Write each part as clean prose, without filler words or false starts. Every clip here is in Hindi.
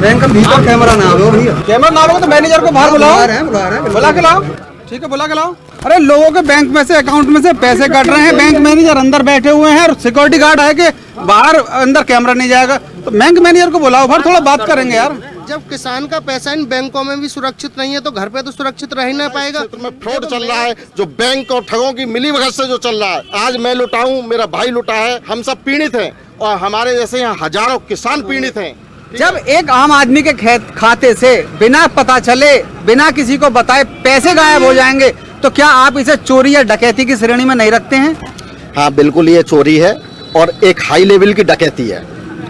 बैंक का भीतर कैमरा ना आवे भैया। कैमरा ना आवे तो मैनेजर को बाहर बुलाओ, बुला रहे हैं बुला के लाओ। ठीक है, बुला के लाओ। अरे लोगों के बैंक में से, अकाउंट में से पैसे कट रहे हैं, बैंक मैनेजर अंदर बैठे हुए हैं और सिक्योरिटी गार्ड है कि बाहर अंदर कैमरा नहीं जाएगा, तो बैंक मैनेजर को बुलाओ, बाहर थोड़ा बात करेंगे यार। जब किसान का पैसा इन बैंकों में भी सुरक्षित नहीं है तो घर पे तो सुरक्षित रह ही ना पाएगा। क्षेत्र में फ्रॉड चल रहा है, जो बैंक और ठगों की मिलीभगत से जो चल रहा है। आज मैं लुटा हूँ, मेरा भाई लुटा है, हम सब पीड़ित हैं और हमारे जैसे यहाँ हजारों किसान पीड़ित हैं। जब एक आम आदमी के खाते से बिना पता चले, बिना किसी को बताए पैसे गायब हो जाएंगे, तो क्या आप इसे चोरी या डकैती की श्रेणी में नहीं रखते हैं? हाँ बिल्कुल, ये चोरी है और एक हाई लेवल की डकैती है।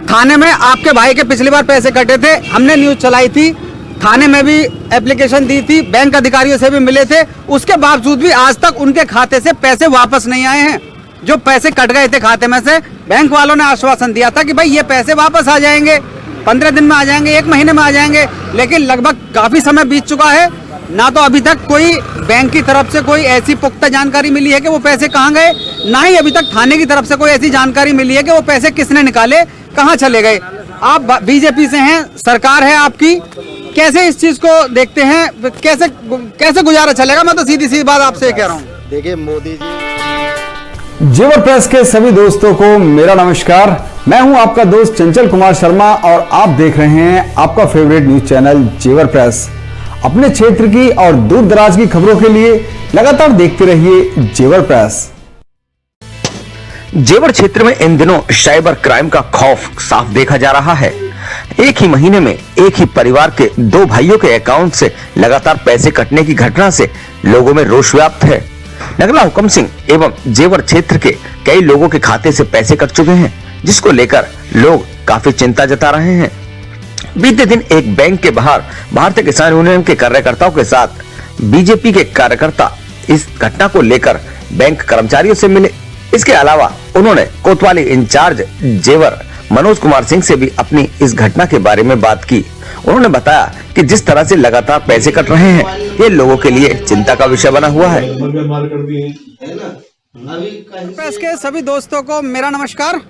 थाने में आपके भाई के पिछली बार पैसे कटे थे, हमने न्यूज चलाई थी, थाने में भी एप्लीकेशन दी थी, बैंक अधिकारियों से भी मिले थे, उसके बावजूद भी आज तक उनके खाते से पैसे वापस नहीं आए हैं। जो पैसे कट गए थे खाते में से, बैंक वालों ने आश्वासन दिया था कि भाई ये पैसे वापस आ जाएंगे, 15 दिन में आ जाएंगे, 1 महीने में आ जाएंगे, लेकिन लगभग काफी समय बीत चुका है, ना तो अभी तक कोई बैंक की तरफ से कोई ऐसी पुख्ता जानकारी मिली है कि वो पैसे कहाँ गए, ना ही अभी तक थाने की तरफ से कोई ऐसी जानकारी मिली है कि वो पैसे किसने निकाले, कहाँ चले गए। आप बीजेपी से हैं, सरकार है आपकी, कैसे इस चीज को देखते हैं, कैसे गुजारा चलेगा? मैं तो सीधी सी बात आपसे कह रहा हूँ। देखिए मोदी जी। जेवर प्रेस के सभी दोस्तों को मेरा नमस्कार। मैं हूं आपका दोस्त चंचल कुमार शर्मा और आप देख रहे हैं आपका फेवरेट न्यूज चैनल जेवर प्रेस। अपने क्षेत्र की और दूर दराज की खबरों के लिए लगातार देखते रहिए जेवर प्रेस। जेवर क्षेत्र में इन दिनों साइबर क्राइम का खौफ साफ देखा जा रहा है। एक ही महीने में एक ही परिवार के 2 भाइयों के अकाउंट से लगातार पैसे कटने की घटना से लोगों में रोष व्याप्त है। नगला हुकम सिंह एवं जेवर क्षेत्र के कई लोगों के खाते से पैसे कट चुके हैं, जिसको लेकर लोग काफी चिंता जता रहे हैं। बीते दिन एक बैंक के बाहर भारतीय किसान यूनियन के कार्यकर्ताओं के साथ बीजेपी के कार्यकर्ता इस घटना को लेकर बैंक कर्मचारियों से मिले। इसके अलावा उन्होंने कोतवाली इंचार्ज जेवर मनोज कुमार सिंह से भी अपनी इस घटना के बारे में बात की। उन्होंने बताया कि जिस तरह से लगातार पैसे कट रहे हैं, ये लोगों के लिए चिंता का विषय बना हुआ है। प्रेस के सभी दोस्तों को मेरा नमस्कार।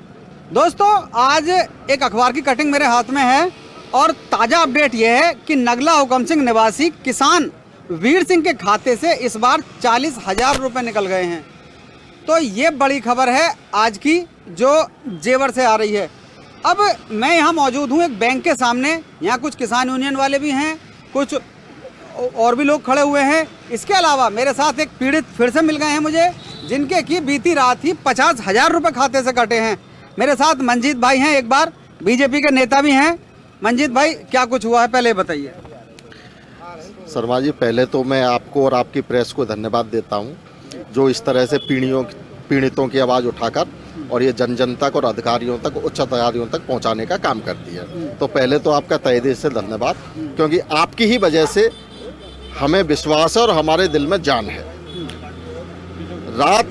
दोस्तों, आज एक अखबार की कटिंग मेरे हाथ में है और ताजा अपडेट यह है कि नगला हुकम सिंह निवासी किसान वीर सिंह के खाते से इस बार 40,000 रुपए निकल गए हैं। तो ये बड़ी खबर है आज की, जो जेवर से आ रही है। अब मैं यहाँ मौजूद हूँ एक बैंक के सामने, यहाँ कुछ किसान यूनियन वाले भी हैं, कुछ और भी लोग खड़े हुए हैं। इसके अलावा मेरे साथ एक पीड़ित फिर से मिल गए हैं मुझे, जिनके की बीती रात ही 50,000 रुपये खाते से कटे हैं। मेरे साथ मंजीत भाई हैं, एक बार बीजेपी के नेता भी हैं। मंजीत भाई, क्या कुछ हुआ है पहले बताइए। शर्मा जी, पहले तो मैं आपको और आपकी प्रेस को धन्यवाद देता हूं, जो इस तरह से पीड़ितों की आवाज़ उठाकर और ये जन तक और अधिकारियों तक, उच्च अधिकारियों तक पहुंचाने का काम करती है। तो पहले तो आपका तहे दिल से धन्यवाद, क्योंकि आपकी ही वजह से हमें विश्वास है और हमारे दिल में जान है। रात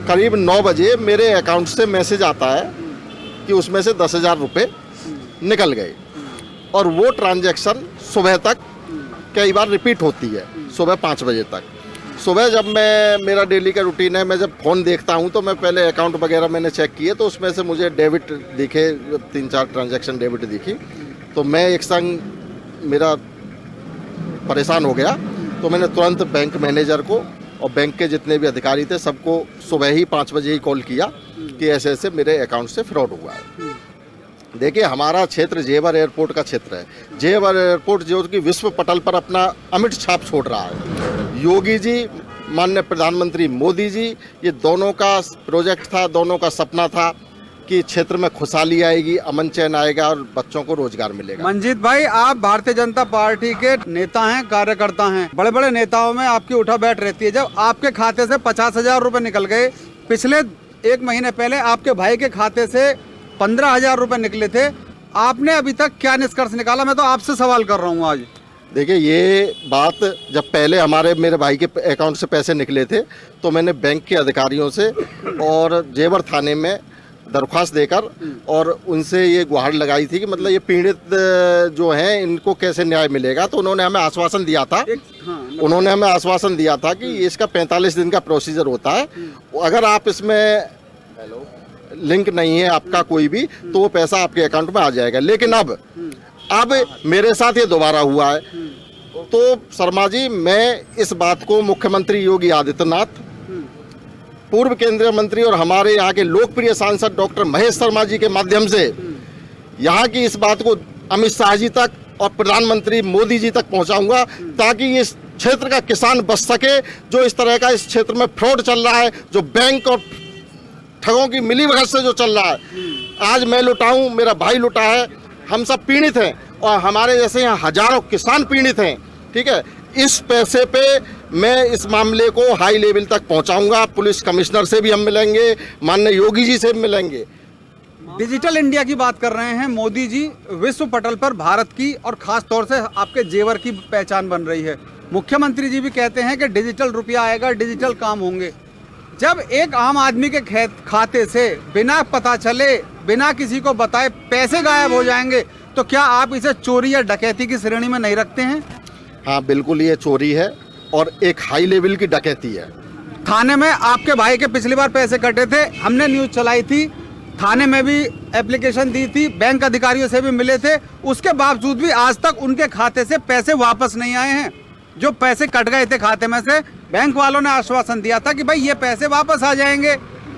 करीब 9 बजे मेरे अकाउंट से मैसेज आता है कि उसमें से 10,000 रुपये निकल गए और वो ट्रांजैक्शन सुबह तक कई बार रिपीट होती है, सुबह 5 बजे तक। सुबह जब मेरा डेली का रूटीन है, मैं जब फ़ोन देखता हूं तो मैं पहले अकाउंट वगैरह मैंने चेक किए, तो उसमें से मुझे डेबिट दिखे, 3-4 ट्रांजैक्शन डेबिट दिखी। तो मैं एक संग मेरा परेशान हो गया, तो मैंने तुरंत बैंक मैनेजर को और बैंक के जितने भी अधिकारी थे सबको सुबह ही 5 बजे ही कॉल किया कि ऐसे ऐसे मेरे अकाउंट से फ्रॉड हुआ है। देखिए, हमारा क्षेत्र जेवर एयरपोर्ट का क्षेत्र है। जेवर एयरपोर्ट जो कि विश्व पटल पर अपना अमिट छाप छोड़ रहा है। योगी जी, माननीय प्रधानमंत्री मोदी जी, ये दोनों का प्रोजेक्ट था, दोनों का सपना था कि क्षेत्र में खुशहाली आएगी, अमन चैन आएगा और बच्चों को रोजगार मिलेगा। मंजीत भाई, आप भारतीय जनता पार्टी के नेता हैं, कार्यकर्ता हैं, बड़े बड़े नेताओं में आपकी उठा बैठ रहती है। जब आपके खाते से 50,000 रुपये निकल गए, पिछले 1 महीने पहले आपके भाई के खाते से 15,000 रुपये निकले थे, आपने अभी तक क्या निष्कर्ष निकाला? मैं तो आपसे सवाल कर रहा हूँ आज। देखिए, ये बात जब पहले मेरे भाई के अकाउंट से पैसे निकले थे, तो मैंने बैंक के अधिकारियों से और जेवर थाने में दरख्वास्त देकर और उनसे ये गुहार लगाई थी कि मतलब ये पीड़ित जो हैं इनको कैसे न्याय मिलेगा। तो उन्होंने हमें आश्वासन दिया था, कि इसका 45 दिन का प्रोसीजर होता है, अगर आप इसमें लिंक नहीं है आपका कोई भी, तो वो पैसा आपके अकाउंट में आ जाएगा। लेकिन अब अब मेरे साथ ये दोबारा हुआ है। तो शर्मा जी, मैं इस बात को मुख्यमंत्री योगी आदित्यनाथ, पूर्व केंद्रीय मंत्री और हमारे यहाँ के लोकप्रिय सांसद डॉक्टर महेश शर्मा जी के माध्यम से यहाँ की इस बात को अमित शाह जी तक और प्रधानमंत्री मोदी जी तक पहुँचाऊंगा, ताकि इस क्षेत्र का किसान बच सके। जो इस तरह का इस क्षेत्र में फ्रॉड चल रहा है, जो बैंक और ठगों की मिलीभगत से जो चल रहा है, आज मैं लुटा हूँ, मेरा भाई लुटा है, हम सब पीड़ित हैं और हमारे जैसे यहाँ हजारों किसान पीड़ित हैं। ठीक है, इस पैसे पे मैं इस मामले को हाई लेवल तक पहुंचाऊंगा। पुलिस कमिश्नर से भी हम मिलेंगे, माननीय योगी जी से भी मिलेंगे। डिजिटल इंडिया की बात कर रहे हैं मोदी जी, विश्व पटल पर भारत की और खास तौर से आपके जेवर की पहचान बन रही है। मुख्यमंत्री जी भी कहते हैं कि डिजिटल रुपया आएगा, डिजिटल काम होंगे। जब एक आम आदमी के खाते से बिना पता चले, बिना किसी को बताए पैसे गायब हो जाएंगे, तो क्या आप इसे चोरी या डकैती की श्रेणी में नहीं रखते हैं? हाँ, बिल्कुल ये चोरी है और एक हाई लेवल की डकैती है। थाने में आपके भाई के पिछली बार पैसे कटे थे, हमने न्यूज़ चलाई थी, थाने में भी एप्लीकेशन दी थी, बैंक अधिकारियों से भी मिले थे, उसके बावजूद भी आज तक उनके खाते से पैसे वापस नहीं आए हैं। जो पैसे कट गए थे खाते में से, बैंक वालों ने आश्वासन दिया था कि भाई ये पैसे वापस आ जाएंगे,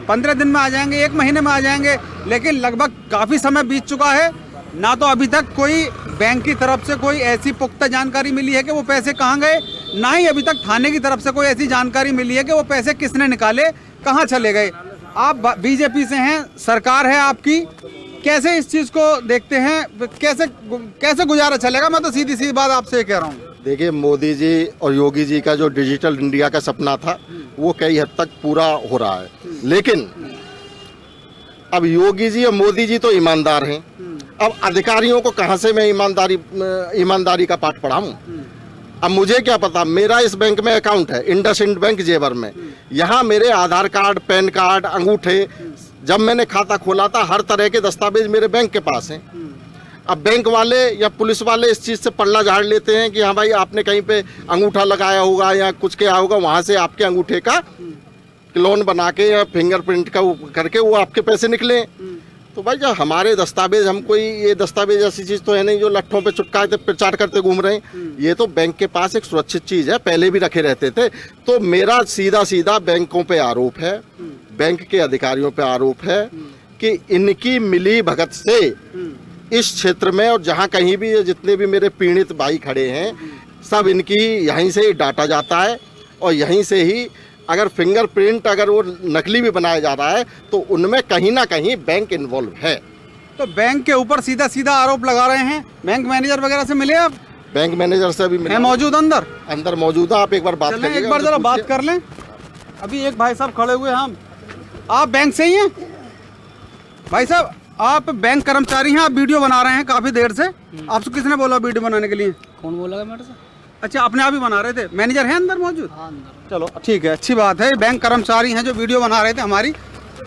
15 दिन में आ जाएंगे, 1 महीने में आ जाएंगे, लेकिन लगभग काफ़ी समय बीत चुका है, ना तो अभी तक कोई बैंक की तरफ से कोई ऐसी पुख्ता जानकारी मिली है कि वो पैसे कहाँ गए, ना ही अभी तक थाने की तरफ से कोई ऐसी जानकारी मिली है कि वो पैसे किसने निकाले, कहाँ चले गए। आप बीजेपी से हैं, सरकार है आपकी, कैसे इस चीज़ को देखते हैं, कैसे गुजारा चलेगा? मैं तो सीधी सी बात आपसे कह रहा हूँ। देखिए, मोदी जी और योगी जी का जो डिजिटल इंडिया का सपना था वो कई हद तक पूरा हो रहा है, लेकिन अब योगी जी और मोदी जी तो ईमानदार हैं। अब अधिकारियों को कहाँ से मैं ईमानदारी का पाठ पढ़ाऊं? अब मुझे क्या पता, मेरा इस बैंक में अकाउंट है, इंडसइंड बैंक जेवर में। यहाँ मेरे आधार कार्ड, पैन कार्ड, अंगूठे, जब मैंने खाता खोला था हर तरह के दस्तावेज मेरे बैंक के पास हैं। अब बैंक वाले या पुलिस वाले इस चीज़ से पल्ला झाड़ लेते हैं कि हाँ भाई आपने कहीं पे अंगूठा लगाया होगा या कुछ किया होगा, वहाँ से आपके अंगूठे का क्लोन बना के या फिंगरप्रिंट का करके वो आपके पैसे निकले। तो भाई जब हमारे दस्तावेज, हम कोई ये दस्तावेज ऐसी चीज़ तो है नहीं जो लट्ठों पे चुटकाते प्रचार करते घूम रहे हैं। ये तो बैंक के पास एक सुरक्षित चीज़ है, पहले भी रखे रहते थे। तो मेरा सीधा बैंकों पे आरोप है, बैंक के अधिकारियों पे आरोप है कि इनकी मिली भगत से इस क्षेत्र में और जहाँ कहीं भी जितने भी मेरे पीड़ित भाई खड़े हैं, सब इनकी यहीं से ही डाटा जाता है और यहीं से ही अगर फिंगरप्रिंट अगर वो नकली भी बनाया जा रहा है तो उनमें कहीं ना कहीं बैंक इन्वॉल्व है। तो बैंक के ऊपर सीधा आरोप लगा रहे हैं। बैंक मैनेजर वगैरह से मिले आप? बैंक मैनेजर से भी मिले, मौजूद अंदर मौजूद है। आप एक बार बात करिए, एक बार जरा बात कर लें। अभी एक भाई साहब खड़े हुए हैं, हम आप बैंक से ही हैं? भाई साहब, आप बैंक कर्मचारी हैं, आप वीडियो बना रहे हैं काफी देर से, आपसे किसने बोला वीडियो बनाने के लिए? कौन बोला मेरे से? अच्छा, अपने आप ही बना रहे थे? मैनेजर है अंदर मौजूद? हाँ, अंदर। चलो ठीक है, अच्छी बात है। बैंक कर्मचारी हैं जो वीडियो बना रहे थे, हमारी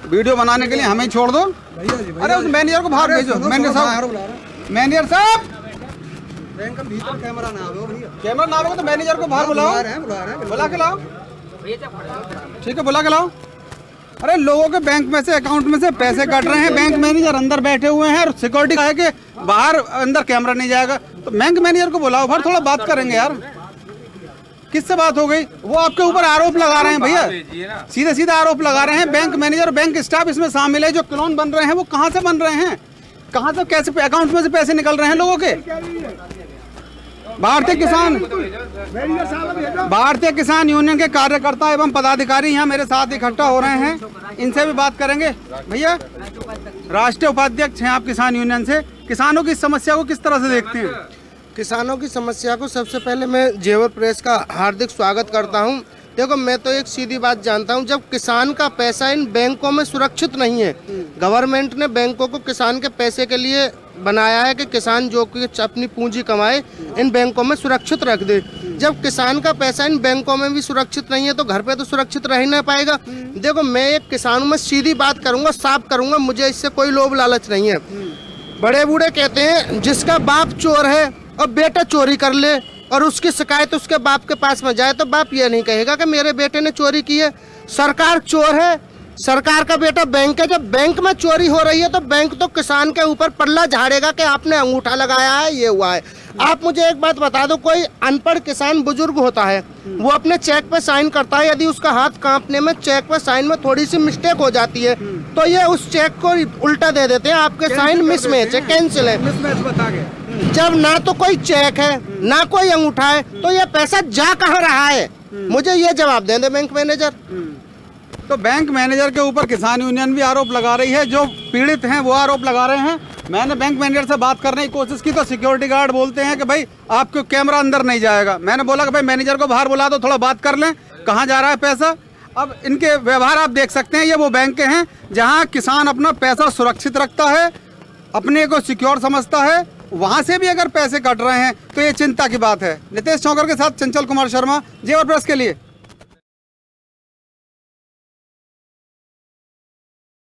वीडियो बनाने के लिए हमें छोड़ दो। अरे उस मैनेजर को बाहर भेजो। मैनेजर साहब, बैंक का भीतर कैमरा ना आवे भैया, कैमरा ना आवे तो मैनेजर को बाहर बुलाओ, बुला के लाओ। ठीक है, बुला के लाओ। अरे लोगों के बैंक में से, अकाउंट में से पैसे कट रहे हैं, बैंक मैनेजर अंदर बैठे हुए हैं और सिक्योरिटी है कि बाहर अंदर कैमरा नहीं जाएगा। तो बैंक मैनेजर को बुलाओ, बाहर थोड़ा बात करेंगे यार। किससे बात हो गई? वो आपके ऊपर आरोप लगा रहे हैं भैया, सीधे आरोप लगा रहे हैं। बैंक मैनेजर, बैंक स्टाफ इसमें शामिल है। जो क्लोन बन रहे हैं वो कहाँ से बन रहे हैं, कहाँ से, कैसे अकाउंट में से पैसे निकल रहे हैं लोगों के? भारतीय किसान यूनियन के कार्यकर्ता एवं पदाधिकारी यहाँ मेरे साथ इकट्ठा हो रहे हैं, इनसे भी बात करेंगे। भैया, राष्ट्रीय उपाध्यक्ष हैं आप किसान यूनियन से, किसानों की समस्या को किस तरह से देखते हैं? किसानों की समस्या को सबसे पहले मैं जेवर प्रेस का हार्दिक स्वागत करता हूं। देखो, मैं तो एक सीधी बात जानता हूं, जब किसान का पैसा इन बैंकों में सुरक्षित नहीं है, गवर्नमेंट ने बैंकों को किसान के पैसे के लिए बनाया है कि किसान जो कि अपनी पूंजी कमाए इन बैंकों में सुरक्षित रख दे। जब किसान का पैसा इन बैंकों में भी सुरक्षित नहीं है तो घर पे तो सुरक्षित रह ही नहीं पाएगा। देखो, मैं एक किसान हूं, मैं सीधी बात करूंगा, साफ करूंगा, मुझे इससे कोई लोभ लालच नहीं है। बड़े बूढ़े कहते हैं जिसका बाप चोर है और बेटा चोरी कर ले और उसकी शिकायत उसके बाप के पास में जाए तो बाप ये नहीं कहेगा कि मेरे बेटे ने चोरी की है। सरकार चोर है, सरकार का बेटा बैंक है, जब बैंक में चोरी हो रही है तो बैंक तो किसान के ऊपर पल्ला झाड़ेगा कि आपने अंगूठा लगाया है, ये हुआ है। आप मुझे एक बात बता दो, कोई अनपढ़ किसान बुजुर्ग होता है, वो अपने चेक पे साइन करता है, यदि उसका हाथ कांपने में चेक पे साइन में थोड़ी सी मिस्टेक हो जाती है तो ये उस चेक को उल्टा दे देते हैं, आपके साइन मिसमैच है, कैंसिल है। मिसमैच बता के जब ना तो कोई चेक है ना कोई अंगूठा है तो ये पैसा जा कहाँ रहा है, मुझे ये जवाब दे दे बैंक मैनेजर। तो बैंक मैनेजर के ऊपर किसान यूनियन भी आरोप लगा रही है, जो पीड़ित हैं वो आरोप लगा रहे हैं। मैंने बैंक मैनेजर से बात करने की कोशिश की तो सिक्योरिटी गार्ड बोलते हैं कि भाई आपको कैमरा अंदर नहीं जाएगा। मैंने बोला कि भाई मैनेजर को बाहर बुला दो, थोड़ा बात कर लें, कहाँ जा रहा है पैसा। अब इनके व्यवहार आप देख सकते हैं, ये वो बैंक के हैं जहाँ किसान अपना पैसा सुरक्षित रखता है, अपने को सिक्योर समझता है, वहाँ से भी अगर पैसे कट रहे हैं तो ये चिंता की बात है। नितेश चौकर के साथ चंचल कुमार शर्मा, जेवर प्रेस के लिए।